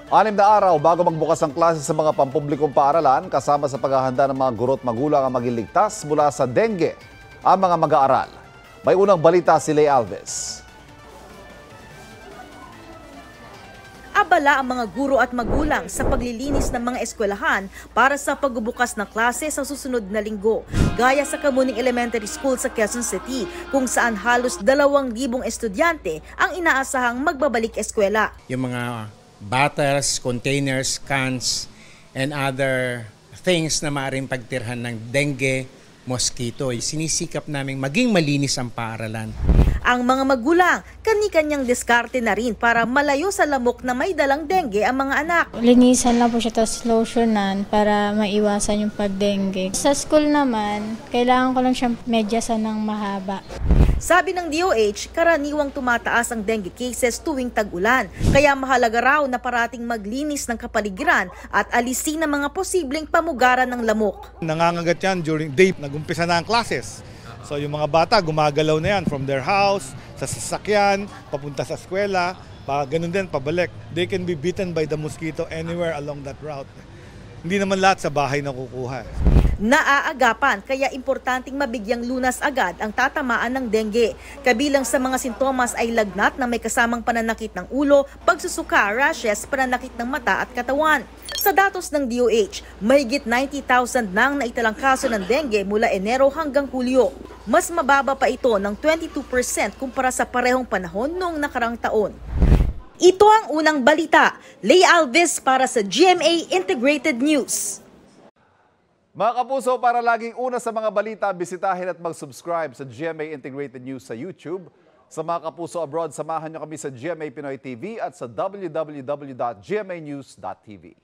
6 na araw bago magbukas ang klase sa mga pampublikong paaralan, kasama sa paghahanda ng mga guro't magulang ang maging ligtas mula sa dengue ang mga mag-aaral. May unang balita si Lay Alves. Abala ang mga guro at magulang sa paglilinis ng mga eskwelahan para sa pagbubukas ng klase sa susunod na linggo. Gaya sa Kamuning Elementary School sa Quezon City, kung saan halos 2,000 estudyante ang inaasahang magbabalik eskwela. Yung mga bottles, containers, cans, and other things na maaaring pagtirhan ng dengue, mosquito, sinisikap namin maging malinis ang paaralan. Ang mga magulang, kani-kanyang diskarte na rin para malayo sa lamok na may dalang dengue ang mga anak. Linisan lang po siya, tapos lotionan para maiwasan yung pag-dengue. Sa school naman, kailangan ko lang siyang medyasan ng mahaba. Sabi ng DOH, karaniwang tumataas ang dengue cases tuwing tag-ulan. Kaya mahalaga raw na parating maglinis ng kapaligiran at alisin ang mga posibleng pamugaran ng lamok. Nangangagat yan during day, nag-umpisa na ang classes. So yung mga bata, gumagalaw na yan from their house, sa sasakyan, papunta sa eskwela, ganun din, pabalik. They can be bitten by the mosquito anywhere along that route. Hindi naman lahat sa bahay nakukuha. Naaagapan, kaya importanteng mabigyang lunas agad ang tatamaan ng dengue. Kabilang sa mga sintomas ay lagnat na may kasamang pananakit ng ulo, pagsusuka, rashes, pananakit ng mata at katawan. Sa datos ng DOH, mahigit 90,000 nang naitalang kaso ng dengue mula Enero hanggang Hulyo. Mas mababa pa ito ng 22% kumpara sa parehong panahon noong nakarang taon. Ito ang unang balita. Lay Alves para sa GMA Integrated News. Mga kapuso, para laging una sa mga balita, bisitahin at mag-subscribe sa GMA Integrated News sa YouTube. Sa mga kapuso abroad, samahan nyo kami sa GMA Pinoy TV at sa www.gmanews.tv.